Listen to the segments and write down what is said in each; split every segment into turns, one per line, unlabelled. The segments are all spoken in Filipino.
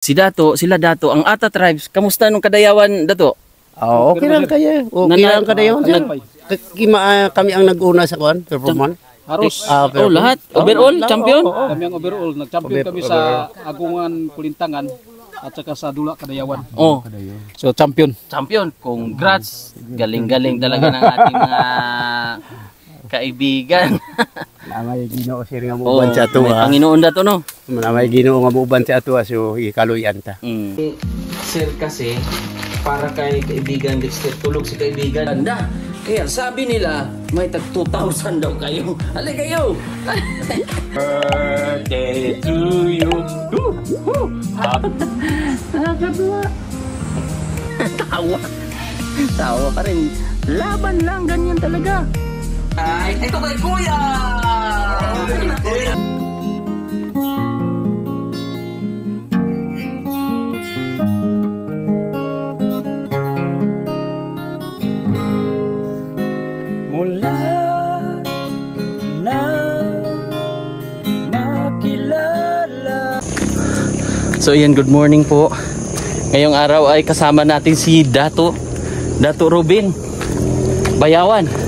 Si Dato, sila Dato, ang Ata Tribes, kamusta nung Kadayawan, Dato?
Oh, okay lang kayo. Okay lang Kadayawan. Kami ang nag-una sa kuan, performance.
Haros.
Lahat? Overall, champion?
Kami ang overall. Nag-champion kami sa Agungan Kulintangan at saka sa Dula Kadayawan.
Oh.
So, champion.
Champion, congrats. Galing-galing talaga ng ating mga kaibigan.
Namay Ginoo sir nga muban sa ato
may
ha.
Panginoon Dato, no?
Namay Ginoo nga muban sa ato so ikaluyan ta.
Sir kasi, para kay kaibigan Dexter, tulog si kaibigan. Anda, kaya sabi nila, may tag 2,000 daw kayo. Halika kayo!
Birthday to you.
Nakakatuwa. Tawa pa rin. Laban lang, ganyan talaga. Ay, ito kay Kuya!
Mula na makilala.
So yan, good morning po. Ngayong araw ay kasama natin si Dato Robin Bayawan.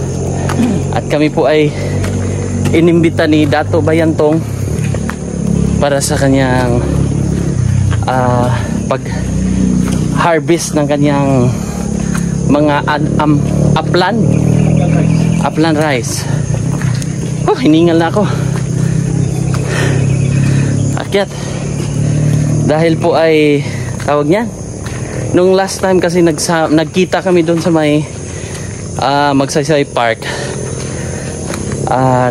At kami po ay inimbita ni Dato Bayantong para sa kanyang pag-harvest ng kanyang mga upland rice. Oh, hiningal na ako. Akyat. Dahil po ay tawag niya. Nung last time kasi nagkita kami doon sa may Magsaysay Park.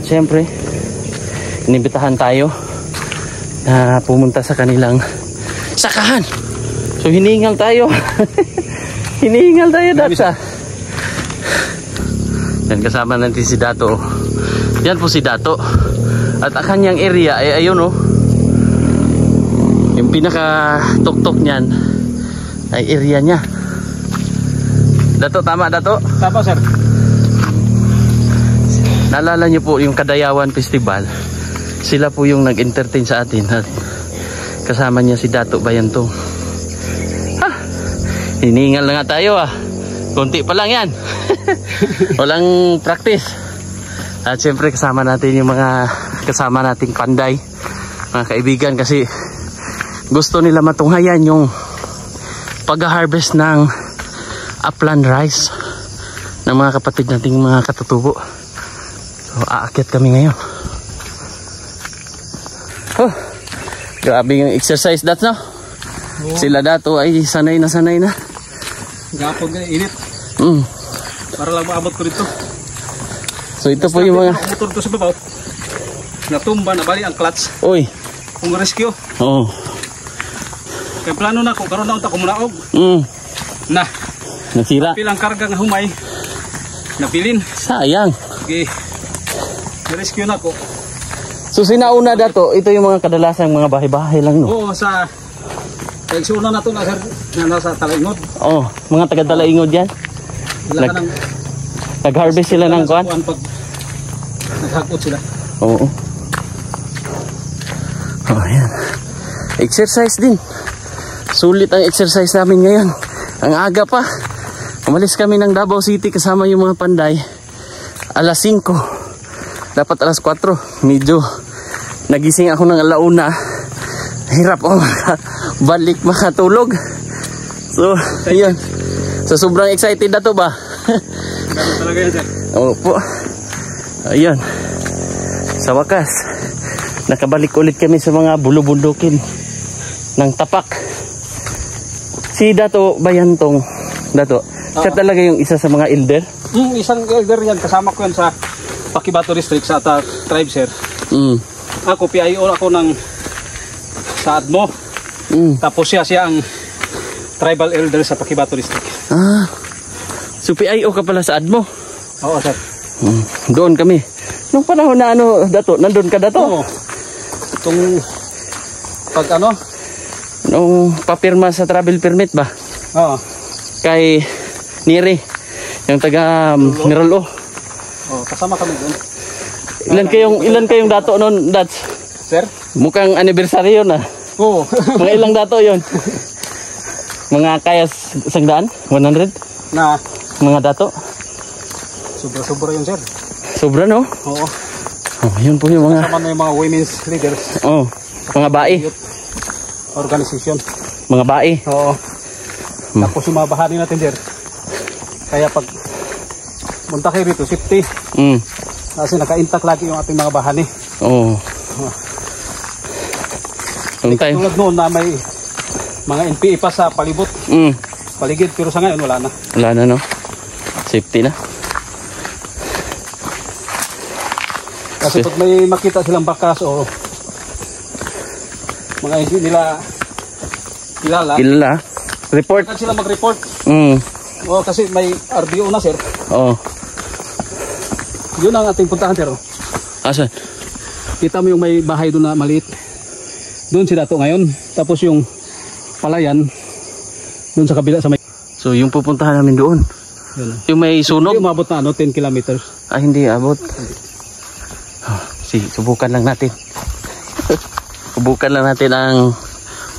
Siyempre, inibitahan tayo na pumunta sa kanilang sakahan. So hiningal tayo. Hiningal tayo Datsa. Yan, kasama natin si Dato. Yan po si Dato. At ang kanyang area ay ayun oh. Yung pinaka tuktok niyan ay area niya. Dato, tama Dato?
Tama sir.
Naalala niyo po yung Kadayawan Festival. Sila po yung nag-entertain sa atin. At kasama niya si Dato Bayantong. Hiningal na nga tayo ah. Kunti pa lang yan. Walang practice. At siyempre kasama natin yung mga kasama nating panday, mga kaibigan, kasi gusto nila matunghayan yung pag-harvest ng upland rice ng mga kapatid nating mga katutubo. So aakyat kami ngayon. Grabe yung exercise dat no? Sila Dato ay sanay na.
Gapon nga init. Para lang maabot ko dito.
So ito po yung mga
motor to sa babaw. Natumba na bali ang clutch.
Uy.
Kung rescue.
Oo.
Kaya plano na ko karon na unta ko munaog. Na.
Nasira.
Pilang karga nga humay. Napilin.
Sayang.
Okay. Rescue na ko.
So sinauna Dato, ito yung mga kadalasang mga bahay-bahay lang no?
Oo, sa nagsuna na ito na nasa Talaingod.
Oo, mga taga-Talaingod yan. Nag-harvest sila ng kuwan?
Naghakot sila.
Oo. Oh, yan. Exercise din. Sulit ang exercise namin ngayon. Ang aga pa. Umalis kami ng Davao City kasama yung mga panday. Alas 5. Dapat alas 4. Medyo nagising ako ng alauna. Hirap ako balik makatulog. So, ayun. So, sobrang excited na to ba?
Ganun talaga yan, sir.
Opo. Ayun. Sa wakas, nakabalik ulit kami sa mga bulubundukin ng tapak. Si Dato Bayantong, Dato, siya talaga yung isa sa mga elder?
Isang elder yan. Kasama ko yan sa Pakibato District sa tribe, sir. Ako, PIO ako ng sa Admo. Tapos siya ang tribal elder sa Pakibato District.
So PIO ka pala sa Admo?
Oo, sir.
Doon kami. Nung panahon na Dato, nandun ka Dato?
Oo. Itong pag
nung papirma sa travel permit ba?
Oo.
Kay Neri, yung taga Mirolo.
Oh, kasama kami doon.
Ilan kayong Dato noon, Dats?
Sir?
Mukhang anniversary yun ah.
Oo.
Mga ilang dato yon? Mga kaya 100? 100?
Na
Mga dato?
sobra-sobra yun, sir.
Sobra, no?
Oo.
Oh, yun po yung mga...
Kasama na yung mga women's leaders.
Oh, mga bae.
Youth organization.
Mga bae.
Oo. Tapos yung mga bahani natin, sir. Kaya pag punta kayo rito, safety. Kasi naka-intact lagi yung ating mga bahani.
Oo. Ang tayo.
Tulad noon na may mga NPA pa sa palibot. Paligid, pero sa ngayon wala na.
Wala na, no? Safety na.
Kasi pag may makita silang bakas o mga hindi nila kilala,
report.
agad sila mag-report. O, kasi may RDO na, sir.
Oo.
Yun ang ating puntahan, sir.
Asan?
Kita mo yung may bahay doon na maliit. Doon si Dato ngayon. Tapos yung palayan doon sa kabila sa may...
So yung pupuntahan namin doon.
Yun.
Yung may sunog.
Hindi umabot na 10 kilometers.
Hindi abot. Sige, subukan lang natin. Subukan lang natin ang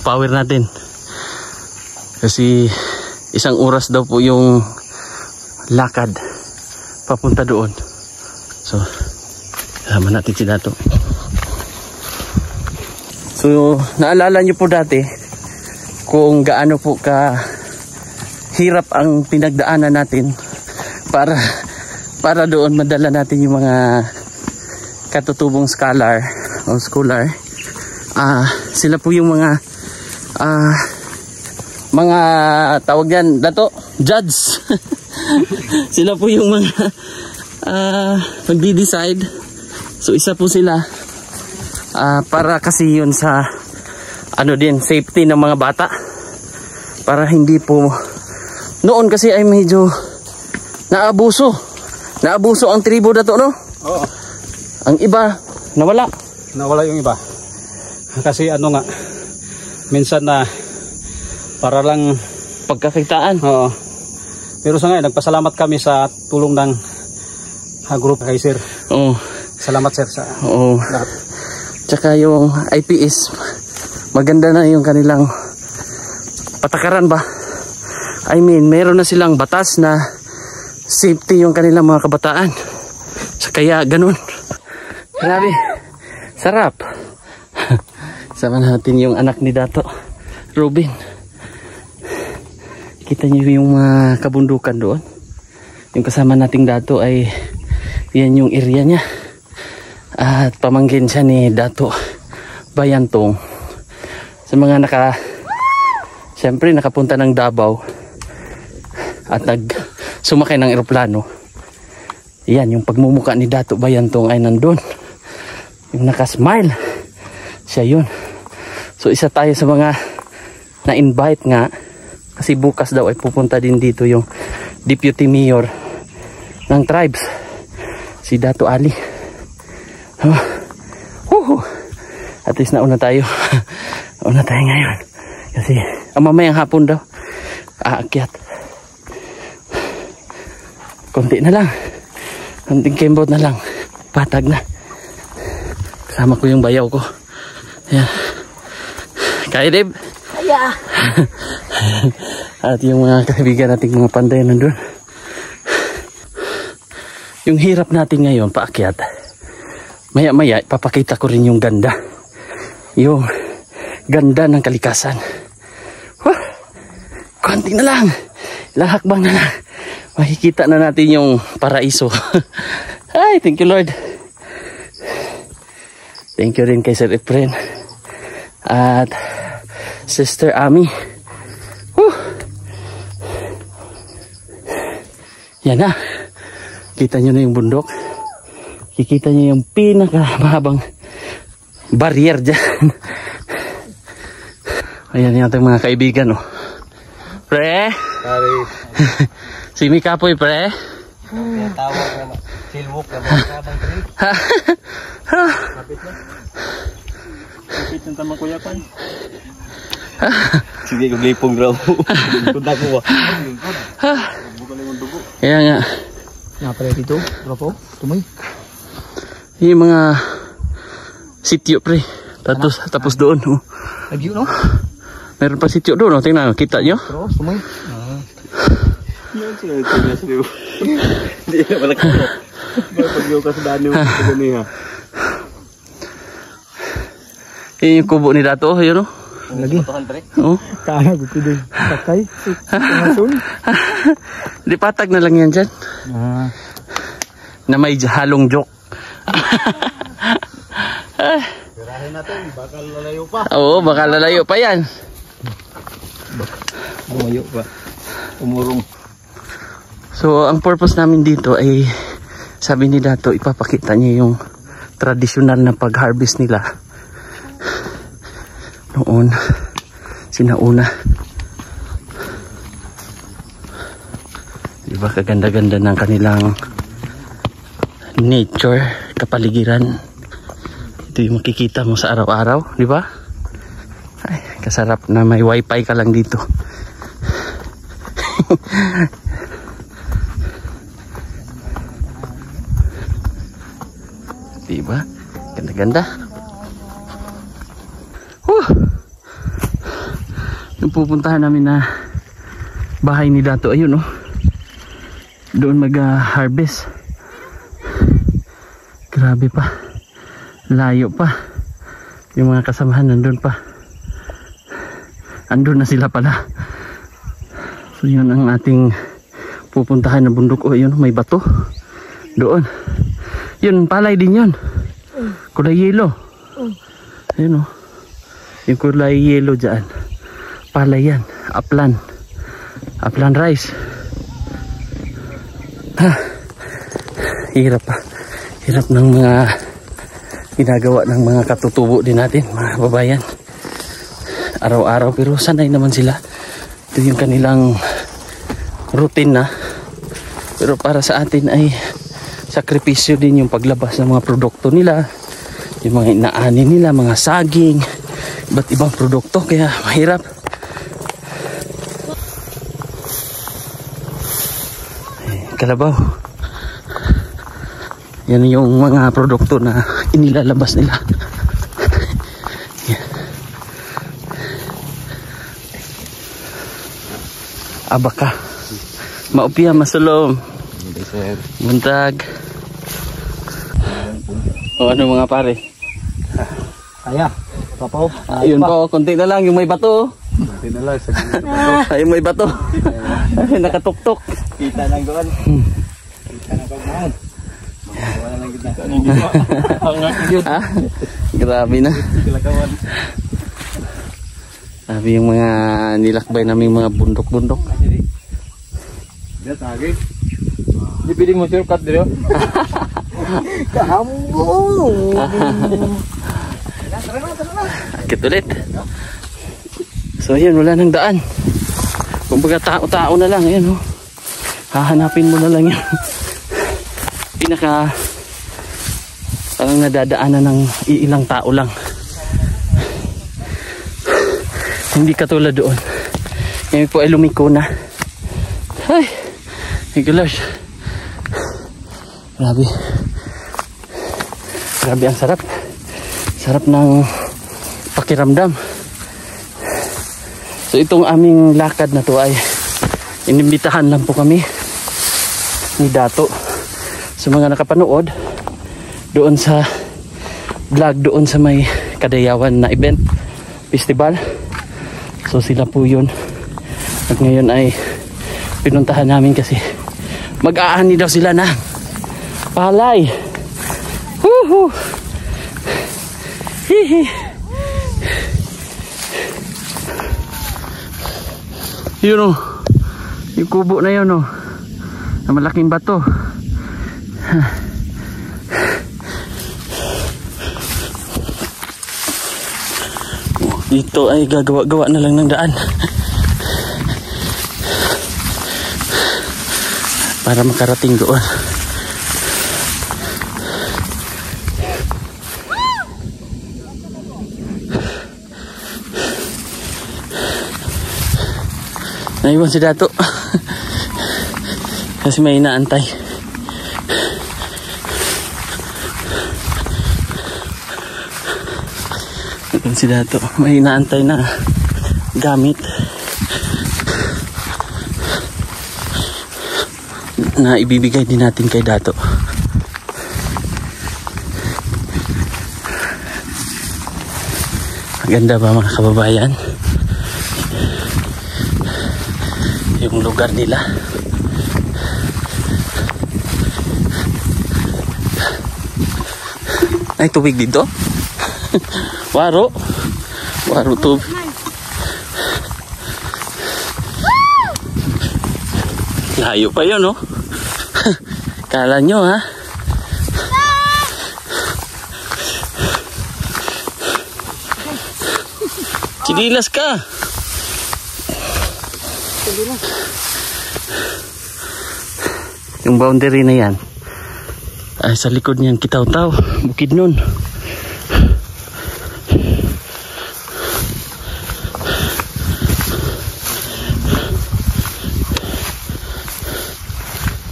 power natin. Kasi isang oras daw po yung lakad papunta doon. So, salamat natin si Dato. So, naalala nyo po dati kung gaano po ka hirap ang pinagdaanan natin para doon madala natin yung mga katutubong scholar o scholar. Sila po yung mga tawag yan, Dato, judge. Sila po yung mga magdi-decide. So isa po sila para kasi yun sa ano din, safety ng mga bata, para hindi po noon kasi ay medyo naabuso ang tribo, Dato, no?
Oo.
Ang iba nawala
Yung iba kasi ano nga, minsan na para lang
pagkakitaan.
Oo. Pero sa ngayon, nagpasalamat kami sa tulong ng group kay sir.
Oo.
Salamat, sir, sa lahat.
Tsaka yung IPS, maganda na yung kanilang patakaran ba? I mean, meron na silang batas na safety yung kanilang mga kabataan. So, kaya ganun. Grabe, sarap. Sama natin yung anak ni Dato, Robin. Kita niyo yung mga kabundukan doon. Yung kasama nating Dato ay yan yung area niya. At pamangkin siya ni Dato Bayantong. Sa mga siyempre nakapunta ng Davao at sumakay ng eroplano, yan yung pagmumuka ni Dato Bayantong ay nandun. Yung nakasmile, siya yun. So isa tayo sa mga na-invite nga, kasi bukas daw ay pupunta din dito yung deputy mayor ng tribes, si Dato Ali. At least nauna tayo. Nauna tayo ngayon kasi mamayang hapon daw aakyat. Konti na lang, konting kembot na lang, patag na. Kasama ko yung bayaw ko. Ayan. Kaya, Dave?
Kaya.
At yung mga kaibigan nating mga panday nandun. Yung hirap natin ngayon paakyat, maya maya papakita ko rin yung ganda, yung ganda ng kalikasan. Konti na lang, ilang hakbang na lang, makikita na natin yung paraiso. Ay, thank you, Lord. Thank you rin kay Sir Efren at Sister Ami. Yan na, kita nyo na yung bundok. Kikita nyo yung pinakamahabang barrier dyan. Ayan yung ating mga kaibigan, oh. Pre?
Sorry.
Si Mikapoy, pre?
Tawag na silwok na habang trip. Kapit na. Kapit ng tamang kuyapan. Sige, guglipong raw. Kundak ko ba? Bukan yung dugo.
Kaya nga.
Napalay dito, Rapo, tumoy.
Yung mga sityo, pre. Tapos doon, oh.
Lagyo no?
Meron pa sityo doon, no? Tingnan, kita nyo?
Pero, sumay.
Hindi na pala ko. Pag-iyo ka sa daan yung ha.
Yun yung kubo ni Dato, yun, no?
Lagi.
Oo.
Kaya gusto din. Sakay.
Di patag na lang yan dyan. Na may halong joke.
Tirahin natin, baka lalayo pa.
Oo, baka lalayo pa yan.
Lumayo pa. Umurong.
So, ang purpose namin dito ay, sabi ni Dato, ipapakita niya yung tradisyonal na pag-harvest nila. Noon, sinauna. Diba, kaganda-ganda ng kanilang nature, kapaligiran. Ito yung makikita mo sa araw-araw, di ba? Ay, kasarap na may wifi ka lang dito. Diba? Ganda-ganda. Yung pupuntahan namin na bahay ni Dato, ayun, oh. Doon mag-harvest. Grabe pa. Layo pa. Yung mga kasamahan nandun pa. Andun na sila pala. So yun ang ating pupuntahan na bundok. Oh, yun, may bato. Doon. Yun, palay din yun. Kulay yelo. Ayun, oh. Yung kulay yelo dyan. Palay yan. Upland. Upland rice. Hirap pa. Hirap ng mga ginagawa ng mga katutubo din natin, mga babayan. Araw-araw, pero sanay naman sila. Ito yung kanilang routine na. Pero para sa atin ay sakripisyo din yung paglabas ng mga produkto nila. Yung mga inaani nila, mga saging, iba't ibang produkto. Kaya mahirap. Kalabaw. Yan yung mga produkto na inilalabas nila. Abaka. Maupia masulom. Buntag. O ano mga pare?
Kaya. Papaw.
Ayun po, konti na lang yung may bato.
Konti na lang.
Ayun may bato. Nakatuktok.
Kita ng doon. Kita ng pagmahon. Wala lang kita.
Ha? Grabe na. Grabe yung mga nilakbay namin mga bundok-bundok.
Dia tagi. Di piling mo shortcut dire. Kamu.
Akit ulit. So yun, wala nang daan. Kumbaga tao-tao na lang. Ayan, oh. Hahanapin mo na lang yung pinaka parang nadadaanan ng iilang tao lang. Hindi katulad doon. Ngayon po ay lumiko na. Ay, my gosh. Grabe. Grabe ang sarap. Sarap ng pakiramdam. So itong aming lakad na to ay inimbitahan lang po kami ni Dato sa mga nakapanood doon sa vlog doon sa may Kadayawan na event festival. So sila po yun. At ngayon ay pinuntahan namin kasi mag-aani daw sila na palay. Woohoo! Hihi. Yun, oh. Yung kubo na yun, oh. Na malaking bato. Dito ay gagawa-gawa na lang ng daan para makarating doon. Naiwan si Dato kasi may inaantay. Yan si Dato. May inaantay na gamit na ibibigay din natin kay Dato. Maganda ba mga kababayan? Yung lugar nila. Ay, tubig dito? Waro. Waro tubig. Layo pa yun, no? Kala nyo, ha? Chinilas ka. Yung boundary na yan ay sa likod niyan Kitaw-Taw, Bukidnon.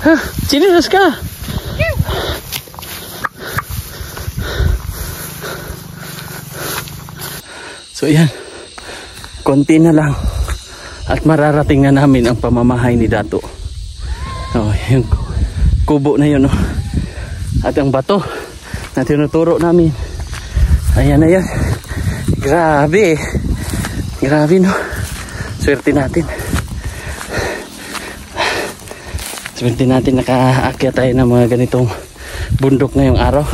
Ha, chinilas ka. So yan, konti na lang at mararating na namin ang pamamahay ni Dato. Oh, yung kubo na yun, oh. At ang bato na tinuturo namin, ayan na yan. Grabe, grabe, no? Swerte natin. Swerte natin nakaakyat tayo ng mga ganitong bundok ngayong araw.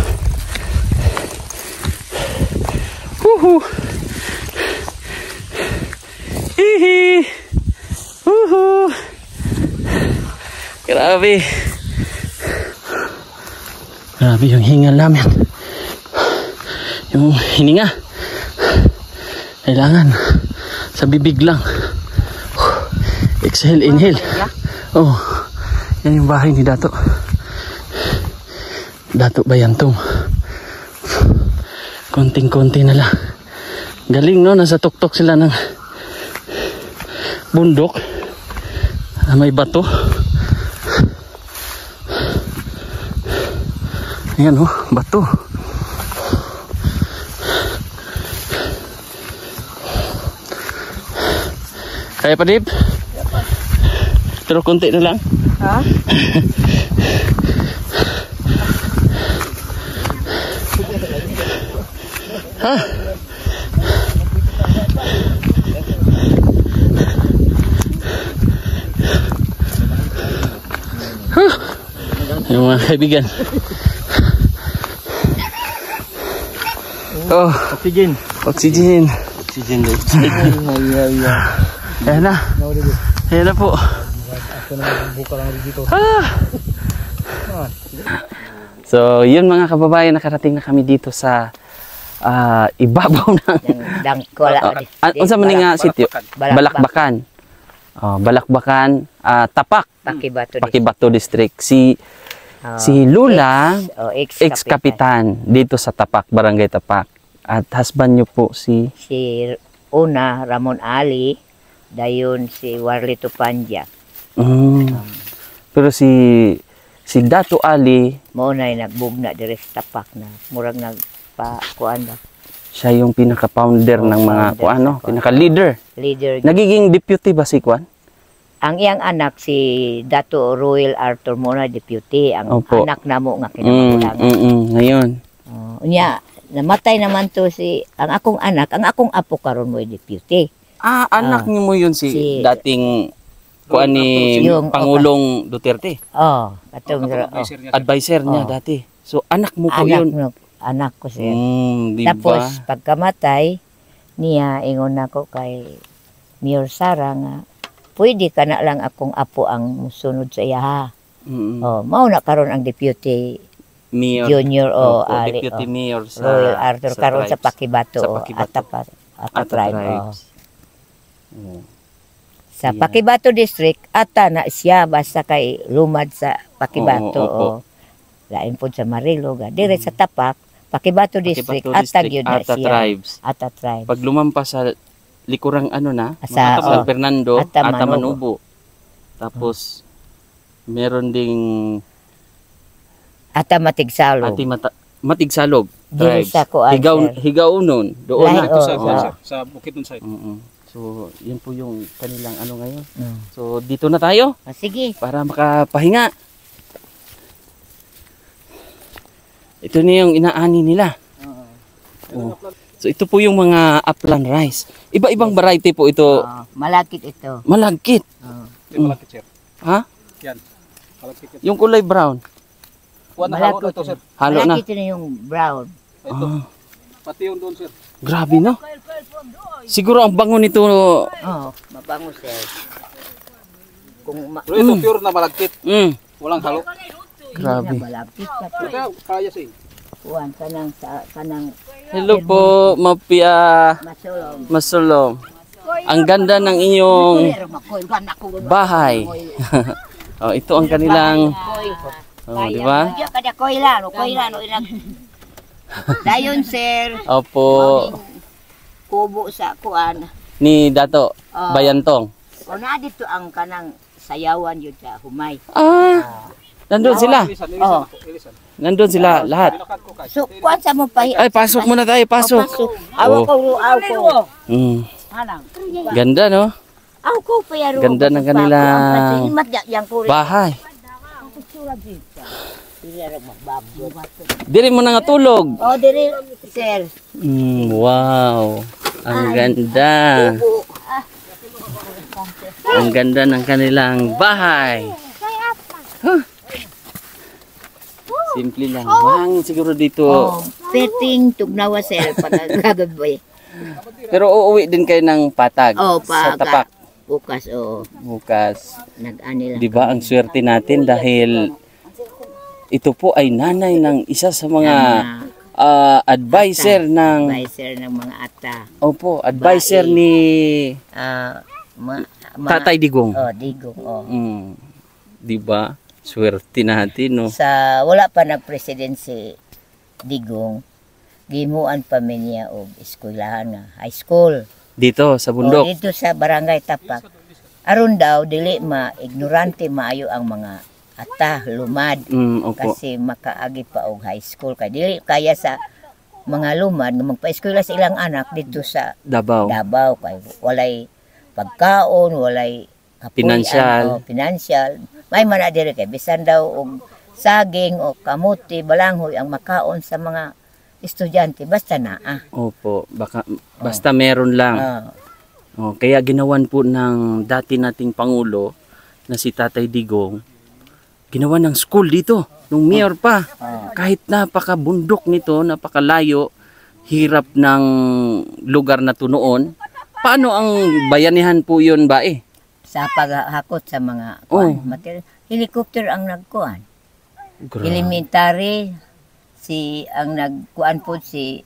Woohoo! Hihi! Woohoo! Grabe! Grabe yung hingal namin. Yung hininga. Kailangan sa bibig lang. Exhale, inhale. Oh, yan yung bahay ni Dato. Dato Bayantong. Konting-konti na lang. Galing, no? Nasa tuktok sila ng bundok. May bato. Ayan, oh, bato. Kaya pa, Dib? Pero konti na lang. Ha? Ha? Yung mga kaibigan. Oh, oxygen. Oxygen. Oxygen. Ayan na. Ayan na po. Ah. So, yun mga kababayan, nakarating na kami dito sa ibabaw ng unsa man nga sitio? Balakbakan. Oh, Balakbakan, Tapak. Pakibato District. Si Lula, ex-kapitan dito sa Tapak, Barangay Tapak. At husband nyo po si
una, Ramon Ali, dayon si Warlito Panja.
Pero si Dato Ali,
mo na nagbugna dire sa Tapak na murag nagpa-kuan ba.
Siya yung pinaka-founder ng mga kuano, pinaka-leader. Nagiging deputy ba si Kwan?
Ang iyang anak si Dato Royal Arthur Mona deputy, ang anak namo nga kinamagulangan.
Ngayon.
Unya namatay naman to ang akong anak, ang akong apo karon mo deputy.
Anak niyo mo yun si dating kuan ni Pangulong Duterte.
Katong
advisor niya dati. So anak mo ko yun.
Anak ko siya.
Diba?
Tapos pagkamatay niya, ingon ako kay Mayor Sara nga, pwede ka na lang akong apo ang musunod sa iya ha. Mao na karon ang deputy Mayor, Junior Ali,
deputy mayor sa
Royal Arthur karon sa Pakibato, Ata Tribe. Sa Pakibato District, ata na siya basta kay lumad sa Pakibato. Lain po sa Mariloga, dire sa Tapak, Pakibato District, ata gyud na siya. Ata Tribes.
Pag lumampas sa likurang sa San Fernando, Ata Manubo. Tapos meron ding
Ata Matigsalo.
Matigsalog.
Diri
Tribes.
sa kuan, sir.
Higaw nun. Doon
Lahi,
na.
Ito sa,
oo.
sa bukid nun side.
So, yun po yung kanilang ano ngayon.
Mm.
So, dito na tayo
Sige.
para makapahinga. Ito na yung inaani nila. Oh. So, ito po yung mga upland rice. Iba-ibang variety po ito.
Malakit ito.
Malagkit.
Ito malaki sir.
Ha?
Yan. Malaki ito.
Yung kulay brown.
Kuha na
Malaki
halo na ito sir.
Halo na.
Malakit na yung brown.
Ito. Pati yung doon sir.
Grabe, no? Siguro ang bango nito.
Oh, mabango, sir. Kung
Pero ito pure na malagkit. Walang halo.
Grabe.
malakit ka to.
Kaya kaya sir.
Kuan kanang
Hello po, Mapia
masulong.
Masulong. Ang ganda ng inyong bahay. Oh, ito ang kanilang di ba?
Diyo kada koilan, ilang. Dayon, sir.
Opo,
Kubo sa kuan.
ni Dato Bayantong.
O na dito ang kanang sayawan yun sa humay.
Nandun sila.
Oh.
Nandun sila lahat.
So kuan sa mo pa.
Ay, pasok muna tayo, pasok.
Aw ko. Halang.
Ganda, no?
Aw ko pa yaro.
Ganda ng kanilang bahay. Diri mo na nga tulog.
Oh, diri, sir.
Wow. Ang ganda. Ang ganda ng kanilang bahay. Huh. Simple lang. Mahangin siguro dito.
Oh, peting tugnawa, sir, pagkagabi.
Pero uuwi din kayo ng Patag
Oh,
sa Tapak
bukas, oh.
bukas.
Nag-ani lang.
Di ba ang swerte natin dahil ito po ay nanay ng isa sa mga advisor ng
Advisor ng mga ata.
Opo, advisor ni Tatay Digong.
Oh, Digong, oh.
Di ba? Swerte natin, no?
Sa wala pa nag-president si Digong, gimuan pa mi niya og eskwelahan nga high school.
Dito sa
O,
bundok.
dito sa Barangay Tapak. Aron daw dili ignorante maayo ang mga ata lumad
Opo.
kasi makaagi pa og high school kay dili kaya sa mga lumad nga magpa-eskwela sa ilang anak dito sa
Davao.
Davao kay walay pagkaon, walay
Pinansyal.
Pinansyal. May mana diri kay bisan daw og saging o kamuti, balanghoy ang makaon sa mga estudyante basta naa.
Opo, basta meron lang. Kaya ginawan po ng dati nating Pangulo na si Tatay Digong, ginawa ng school dito, nung mayor pa. Kahit napakabundok nito, napakalayo, hirap ng lugar na to noon. Paano ang bayanihan po yun ba eh?
Sa paghakot sa mga material. Helicopter ang nagkuan. Elementary ang nagkuan po si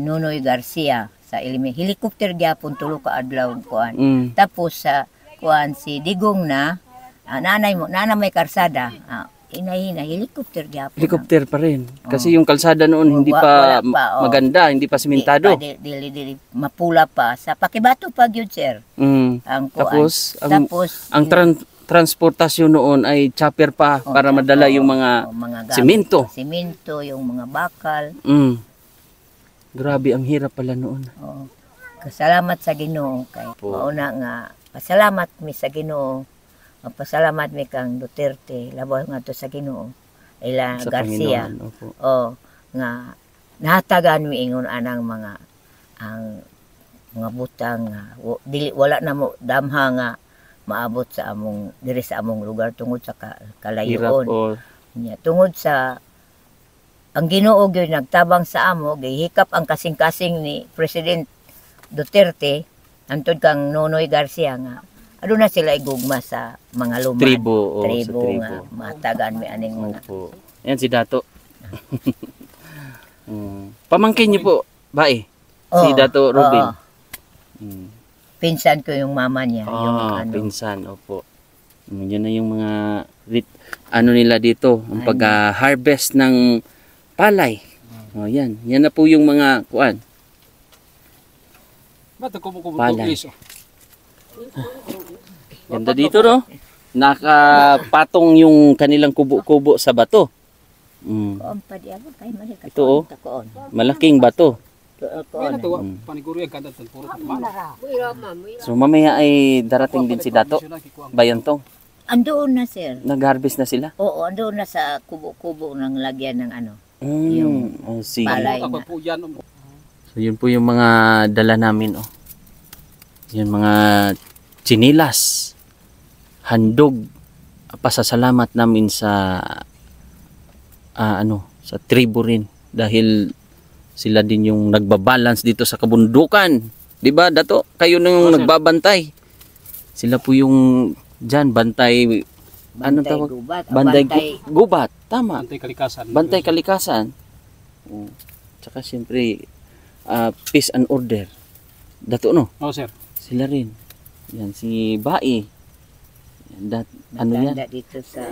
Nonoy Garcia sa helicopter gyapon tulo ka adlaw kuan. Tapos sa kuan si Digong na nanay may karsada. Inahina helicopter gyapon.
Helicopter pa rin. Kasi yung kalsada noon hindi pa maganda, hindi pa simentado.
Dili mapula pa sa pakibato pa gyud, sir. Ang kuan.
Tapos ang transportasyon noon ay chopper pa para madala yung mga simento.
Simento, yung mga bakal.
Grabe, ang hirap pala noon.
Kasalamat sa Ginoo kay mauna nga pasalamat mi sa Ginoo. Pasalamat mi kang Duterte labaw nga to sa Ginoo. Ila
Sa
Garcia. Nga nahatagan mi ingon anang mga butang dili wala na mo damha nga maabot sa among diri sa among lugar tungod sa kalayoon. Tungod sa ang Ginoo gyud nagtabang sa amo, gihikap ang kasing-kasing ni President Duterte antod kang Nonoy Garcia nga aduna sila igugma sa mga lumad.
Tribo
nga matagan mi aning mga.
Yan si Dato. Pamangkin niyo po ba eh? Si Dato Robin.
Pinsan ko yung mama niya.
Pinsan, opo. Yan na yung mga nila dito, ang pag-harvest ng palay. Yan. Yan na po yung mga kuan. Palay. Ganda dito, no? Nakapatong yung kanilang kubo-kubo sa bato.
Koon pa di ako kay mali ka.
Ito, oh.
Koon.
Malaking bato.
Koon.
Paniguro yan kada puro
So mamaya ay darating din si Dato Bayantong.
Andoon na sir.
Nag-harvest na sila?
Oo, andoon na sa kubo-kubo ng lagyan ng ano.
Sige.
Palay
ako
na.
po yan.
So yun po yung mga dala namin, oh. Yun mga chinilas, handog, pasasalamat namin sa sa tribo rin dahil sila din yung nagbabalance dito sa kabundukan. 'Di ba, Dato? Kayo na yung nagbabantay. Sila po yung diyan bantay anong tawag?
Gubat.
Bantay gubat. Tama.
Bantay kalikasan.
Bantay kalikasan. Tsaka siyempre peace and order. Dato, no?
Oo, sir.
Sila rin. Yan si Bai. Ano yan?
Tanda dito sa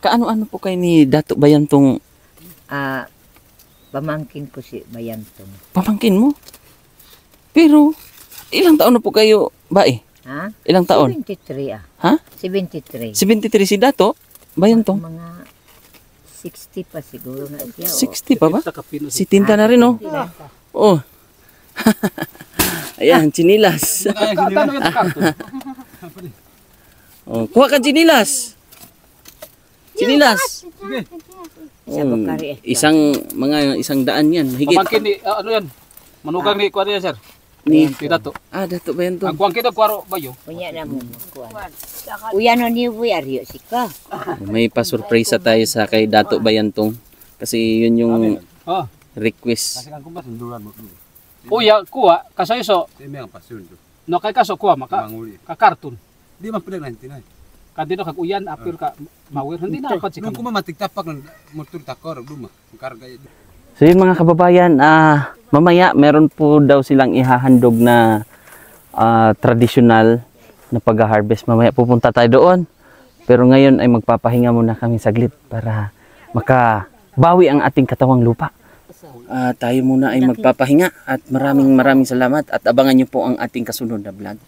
Kaano-ano po kayo ni Dato Bayantong?
pamangkin ko si Bayantong.
Pamangkin mo? Pero ilang taon na po kayo, Bai?
Ha?
Ilang taon?
73 ah.
Ha?
73.
73 si Dato Bayantong.
Mga 60 pa siguro na siya.
60 pa ba? Si Tinta na rin, oh. Oh. Ayan, chinilas. Oh, kuha ka chinilas. Chinilas.
Sa Bukari.
Isang daan yan. Higit.
Pamangkin ni, ano yan? Manugang ni Kuya yan, sir.
Ni
Dato.
Dato Bayantong.
Ang kuwang kita, Kuwaro Bayo.
Punya na mo. Uyano ni Aryo sika.
May pa-surprise tayo sa kay Dato Bayantong. Kasi yun yung request.
Uya, kuha, kaso iso, no kay kaso kuha, ka-cartoon.
Di man pwede 99.
Kandino kag uyan, apil ka, mawir, hindi na apat si
Nung kuma matigtapak ng motor takor, luma, karga yun.
So yun mga kababayan, mamaya meron po daw silang ihahandog na traditional na pag-harvest. Mamaya pupunta tayo doon. Pero ngayon ay magpapahinga muna kami saglit para makabawi ang ating katawang lupa. Tayo muna ay magpapahinga at maraming salamat at abangan nyo po ang ating kasunod na vlog.